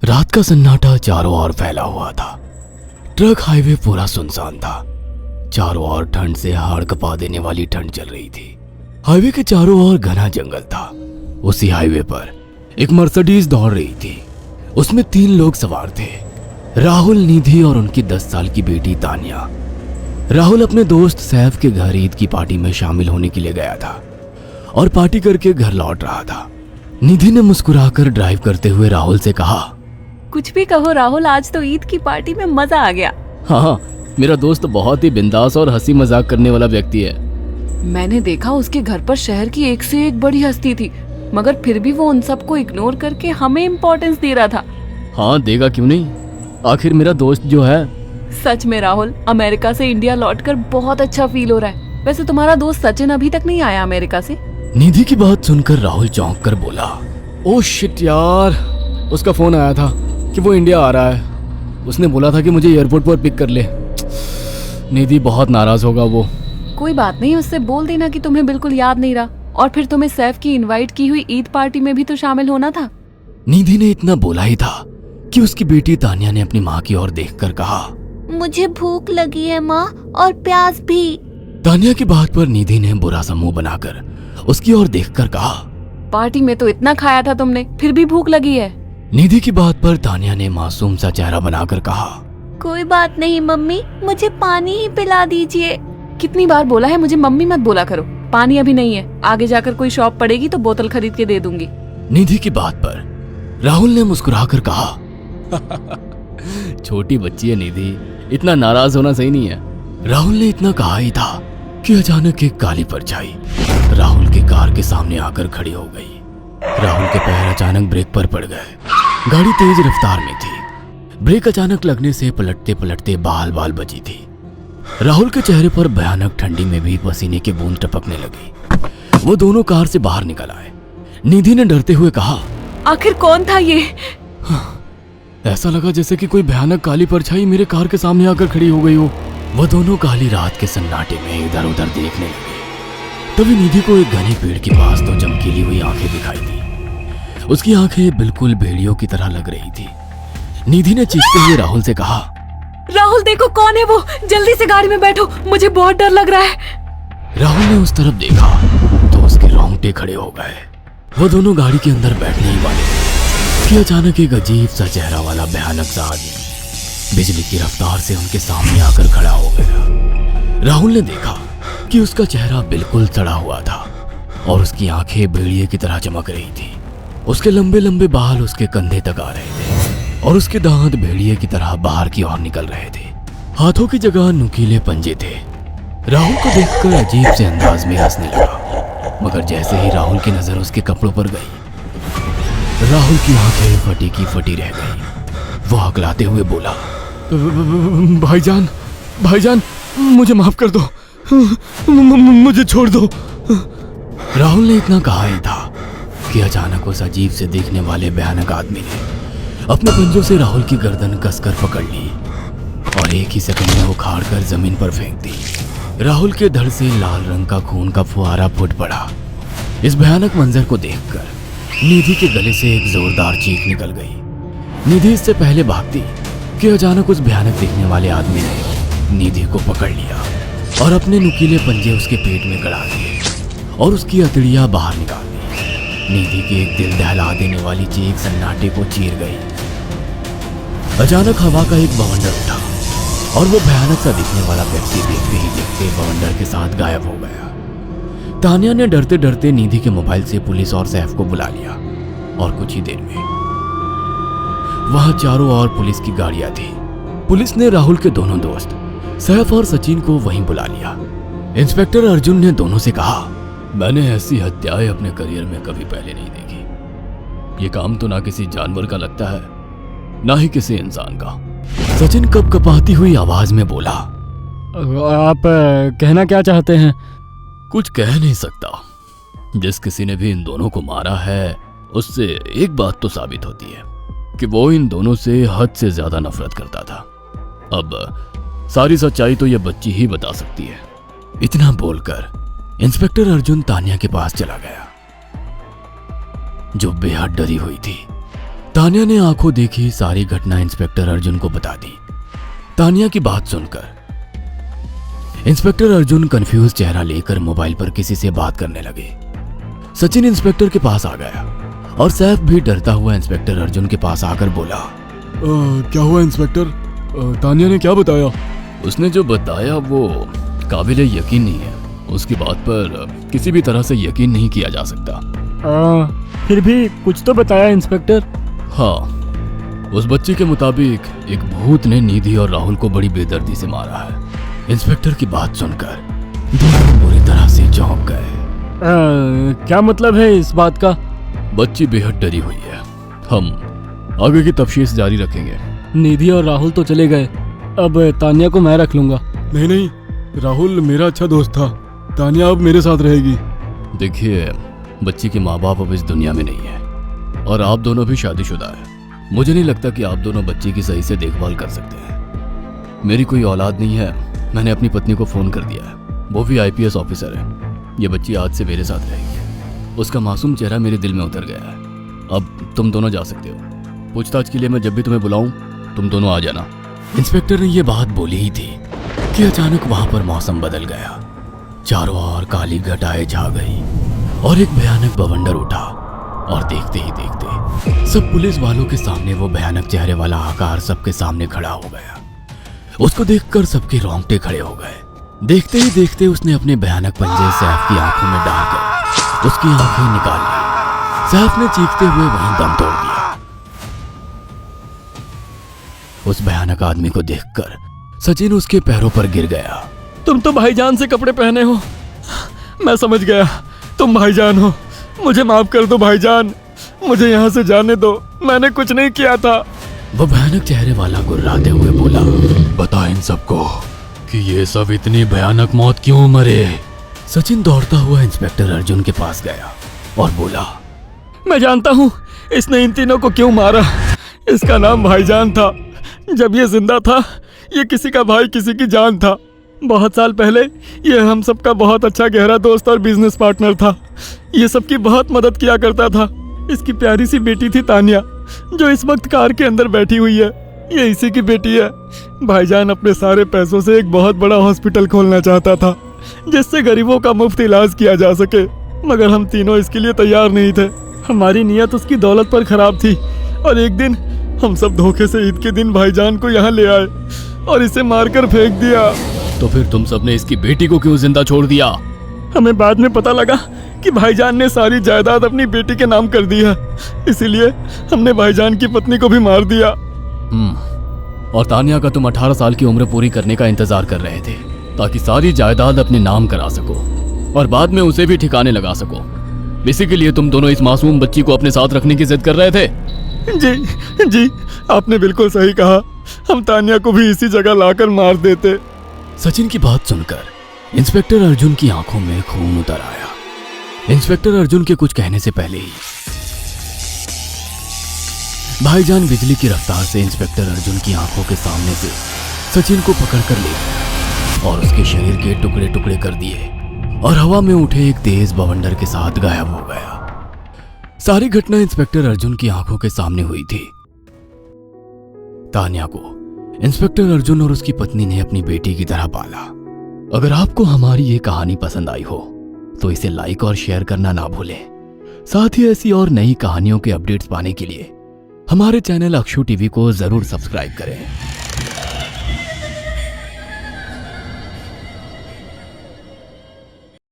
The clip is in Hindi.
रात का सन्नाटा चारों ओर फैला हुआ था। ट्रक हाईवे पूरा सुनसान था। चारों ओर ठंड से हाड़ कपा देने वाली ठंड चल रही थी। हाईवे के चारों ओर घना जंगल था। उसी हाईवे पर एक मर्सिडीज दौड़ रही थी। उसमें 3 लोग सवार थे, राहुल, निधि और उनकी 10 साल की बेटी तानिया। राहुल अपने दोस्त सैफ के घर ईद की पार्टी में शामिल होने के लिए गया था और पार्टी करके घर लौट रहा था। निधि ने मुस्कुराकर ड्राइव करते हुए राहुल से कहा, कुछ भी कहो राहुल, आज तो ईद की पार्टी में मजा आ गया। हाँ, मेरा दोस्त बहुत ही बिंदास और हंसी मजाक करने वाला व्यक्ति है। मैंने देखा उसके घर पर शहर की एक से एक बड़ी हस्ती थी, मगर फिर भी वो उन सबको इग्नोर करके हमें इम्पोर्टेंस दे रहा था। हाँ, देगा क्यों नहीं, आखिर मेरा दोस्त जो है। सच में राहुल, अमेरिका से इंडिया लौटकर बहुत अच्छा फील हो रहा है। वैसे तुम्हारा दोस्त सचिन अभी तक नहीं आया अमेरिका से? निधि की बात सुनकर राहुल चौंक कर बोला, ओह शिट यार, उसका फोन आया था कि वो इंडिया आ रहा है। उसने बोला था कि मुझे एयरपोर्ट पर पिक कर ले। निधि बहुत नाराज होगा वो। कोई बात नहीं, उससे बोल देना कि तुम्हें बिल्कुल याद नहीं रहा, और फिर तुम्हें सैफ की इनवाइट की हुई ईद पार्टी में भी तो शामिल होना था। निधि ने इतना बोला ही था कि उसकी बेटी तानिया ने अपनी माँ की ओर देखकर कहा, मुझे भूख लगी है माँ, और प्यास भी। तानिया की बात पर निधि ने बुरा सा मुंह बनाकर उसकी ओर देखकर कहा, पार्टी में तो इतना खाया था तुमने, फिर भी भूख लगी है? निधि की बात पर तानिया ने मासूम सा चेहरा बनाकर कहा, कोई बात नहीं मम्मी, मुझे पानी ही पिला दीजिए। कितनी बार बोला है मुझे मम्मी मत बोला करो। पानी अभी नहीं है, आगे जाकर कोई शॉप पड़ेगी तो बोतल खरीद के दे दूंगी। निधि की बात पर राहुल ने मुस्कुराकर कहा, छोटी बच्ची है निधि, इतना नाराज होना सही नहीं है। राहुल ने इतना कहा ही था कि अचानक एक काली परछाई राहुल की कार के सामने आकर खड़ी हो गई। राहुल के पैर अचानक ब्रेक पर पड़ गए। गाड़ी तेज रफ्तार में थी। ब्रेक अचानक लगने से पलटते पलटते बाल बाल बची थी। राहुल के चेहरे पर भयानक ठंडी में भी पसीने की बूंद टपकने लगी। वो दोनों कार से बाहर निकल आए। निधि ने डरते हुए कहा, आखिर कौन था ये? ऐसा लगा जैसे कि कोई भयानक काली परछाई मेरे कार के सामने आकर खड़ी हो गई हो। वो दोनों काली रात के सन्नाटे में इधर उधर देखने लगे। तभी निधि को एक घने पेड़ के पास दो चमकीली हुई आंखें दिखाई दी। उसकी आंखें बिल्कुल भेड़ियों की तरह लग रही थी। निधि ने चीखते हुए राहुल से कहा, राहुल देखो कौन है वो, जल्दी से गाड़ी में बैठो, मुझे बहुत डर लग रहा है। राहुल ने उस तरफ देखा तो उसके रोंगटे खड़े हो गए। वो दोनों गाड़ी के अंदर बैठने ही वाले थे कि अचानक एक अजीब सा चेहरा वाला भयानक सा आदमी बिजली की रफ्तार से उनके सामने आकर खड़ा हो गया। राहुल ने देखा कि उसका चेहरा बिल्कुल सड़ा हुआ था और उसकी आंखें भेड़िए की तरह चमक रही थी। उसके लंबे लंबे बाल उसके कंधे तक आ रहे थे और उसके दांत भेड़िए की तरह बाहर की ओर निकल रहे थे। हाथों की जगह नुकीले पंजे थे। राहुल को देखकर अजीब से अंदाज में हंसने लगा, मगर जैसे ही राहुल की नजर उसके कपड़ों पर गई, राहुल की आंखें फटी की फटी रह गई। वो हकलाते हुए बोला, भाईजान, भाईजान, मुझे माफ कर दो, मुझे छोड़ दो। राहुल ने इतना कहा ही था कि अचानक उस अजीब से देखने वाले भयानक आदमी ने अपने पंजों से राहुल की गर्दन कसकर पकड़ ली और एक ही सेकंड में उखाड़ कर जमीन पर फेंक दी। राहुल के धड़ से लाल रंग का खून का फुहारा फूट पड़ा। इस भयानक मंजर को देखकर निधि के गले से एक जोरदार चीख निकल गई। निधि इससे पहले भागती कि अचानक उस भयानक दिखने वाले आदमी ने निधि को पकड़ लिया और अपने नुकीले पंजे उसके पेट में गड़ा दिए और उसकी अतड़ियां बाहर निकाल दी। निधि की एक दिल दहला देने वाली चीख सन्नाटे को चीर गई। अचानक हवा का एक बवंडर उठा और वो भयानक सा दिखने वाला व्यक्ति देखते ही देखते बवंडर के साथ गायब हो गया। तानिया ने डरते डरते निधि के मोबाइल से पुलिस और सैफ को बुला लिया और कुछ ही देर में वहां चारों ओर पुलिस की गाड़ियां थी। पुलिस ने राहुल के दोनों दोस्त सैफ और सचिन को वहीं बुला लिया। इंस्पेक्टर अर्जुन ने दोनों से कहा, मैंने ऐसी हत्याएं अपने करियर में कभी पहले नहीं देखी। ये काम तो ना किसी जानवर का लगता है, ना ही किसी इंसान का। सचिन कपकपाती हुई आवाज में बोला, आप कहना क्या चाहते हैं? कुछ कह नहीं सकता। जिस किसी ने भी इन दोनों को मारा है, उससे एक बात तो साबित होती है कि वो इन दोनों से हद से ज्यादा नफरत करता था। अब सारी सच्चाई तो ये बच्ची ही बता सकती है। इतना बोलकर इंस्पेक्टर अर्जुन तानिया के पास चला गया, जो बेहद डरी हुई थी। तानिया ने आंखों देखी सारी घटना इंस्पेक्टर अर्जुन को बता दी। तानिया की बात सुनकर इंस्पेक्टर अर्जुन कंफ्यूज चेहरा लेकर मोबाइल पर किसी से बात करने लगे। सचिन इंस्पेक्टर के पास आ गया और सैफ भी डरता हुआ इंस्पेक्टर अर्जुन के पास आकर बोला, क्या हुआ इंस्पेक्टर? तानिया ने क्या बताया? उसने जो बताया वो काबिले यकीन नहीं है। उसकी बात पर किसी भी तरह से यकीन नहीं किया जा सकता। फिर भी कुछ तो बताया इंस्पेक्टर। हाँ, उस बच्ची के मुताबिक एक भूत ने निधि और राहुल को बड़ी बेदर्दी से मारा है। इंस्पेक्टर की बात सुनकर दोनों बुरी तरह से चौंक गए। क्या मतलब है इस बात का? बच्ची बेहद डरी हुई है। हम आगे की तफ्तीश जारी रखेंगे। निधि और राहुल तो चले गए, अब तानिया को मैं रख लूंगा। नहीं, राहुल मेरा अच्छा दोस्त था। तानिया अब मेरे साथ रहेगी। देखिए, बच्ची के माँ बाप अब इस दुनिया में नहीं है और आप दोनों भी शादीशुदा है। मुझे नहीं लगता कि आप दोनों बच्ची की सही से देखभाल कर सकते हैं। मेरी कोई औलाद नहीं है। मैंने अपनी पत्नी को फोन कर दिया है, वो भी IPS ऑफिसर है। ये बच्ची आज से मेरे साथ रहेगी। उसका मासूम चेहरा मेरे दिल में उतर गया है। अब तुम दोनों जा सकते हो। पूछताछ के लिए मैं जब भी तुम्हें बुलाऊं तुम दोनों आ जाना। इंस्पेक्टर ने ये बात बोली ही थी कि अचानक वहां पर मौसम बदल गया। चारों ओर काली घटाएं छा गई और एक भयानक बवंडर उठा और देखते ही देखते सब पुलिस वालों के सामने वो भयानक चेहरे वाला आकार सबके सामने खड़ा हो गया। उसको देखकर सबके रोंगटे खड़े हो गए। देखते ही देखते उसने अपने भयानक पंजे सैफ की आंखों में डालकर उसकी आंखें निकाल ली। सैफ ने चीखते हुए वहीं दम तोड़ दिया। उस भयानक आदमी को देखकर सचिन उसके पैरों पर गिर गया। तुम तो भाईजान से कपड़े पहने हो। मैं समझ गया, तुम भाईजान हो। मुझे माफ कर दो भाईजान, मुझे यहाँ से जाने दो। मैंने कुछ नहीं किया था। वो भयानक चेहरे वाला गुर्राते हुए बोला, बता इन सबको कि ये सब इतनी भयानक मौत क्यों मरे। सचिन दौड़ता हुआ इंस्पेक्टर अर्जुन के पास गया और बोला, मैं जानता हूँ इसने इन तीनों को क्यों मारा। इसका नाम भाईजान था। जब ये जिंदा था ये किसी का भाई किसी की जान था। बहुत साल पहले ये हम सबका बहुत अच्छा गहरा दोस्त और बिजनेस पार्टनर था। ये सबकी बहुत मदद किया करता था। इसकी प्यारी सी बेटी थी तानिया, जो इस वक्त कार के अंदर बैठी हुई है। ये इसी की बेटी है। भाईजान अपने सारे पैसों से एक बहुत बड़ा हॉस्पिटल खोलना चाहता था जिससे गरीबों का मुफ्त इलाज किया जा सके, मगर हम तीनों इसके लिए तैयार नहीं थे। हमारी नीयत उसकी दौलत पर खराब थी और एक दिन हम सब धोखे से ईद के दिन भाईजान को यहाँ ले आए और इसे मारकर फेंक दिया। तो फिर तुम सबने इसकी बेटी को क्यों जिंदा छोड़ दिया? हमें बाद में पता लगा कि भाईजान ने सारी जायदाद अपनी बेटी के नाम कर दी है, इसीलिए हमने भाईजान की पत्नी को भी मार दिया। और तानिया का तुम 18 साल की उम्र पूरी करने का इंतजार कर रहे थे ताकि सारी जायदाद अपने नाम करा सको और बाद में उसे भी ठिकाने लगा सको। इसी के लिए तुम दोनों इस मासूम बच्ची को अपने साथ रखने की जिद कर रहे थे। जी, आपने बिल्कुल सही कहा। हम तानिया को भी इसी जगह लाकर मार देते। सचिन की बात सुनकर इंस्पेक्टर अर्जुन की आंखों में खून उतर आया। इंस्पेक्टर अर्जुन के कुछ कहने से पहले ही भाईजान बिजली की रफ्तार से इंस्पेक्टर अर्जुन की आंखों के सामने से सचिन को पकड़कर ले गया और उसके शरीर के टुकड़े टुकड़े कर दिए और हवा में उठे एक तेज बवंडर के साथ गायब हो गया। सारी घटना इंस्पेक्टर अर्जुन की आंखों के सामने हुई थी। तानिया को इंस्पेक्टर अर्जुन और उसकी पत्नी ने अपनी बेटी की तरह पाला। अगर आपको हमारी ये कहानी पसंद आई हो तो इसे लाइक और शेयर करना ना भूलें। साथ ही ऐसी और नई कहानियों के अपडेट्स पाने के लिए हमारे चैनल अक्षु टीवी को जरूर सब्सक्राइब करें।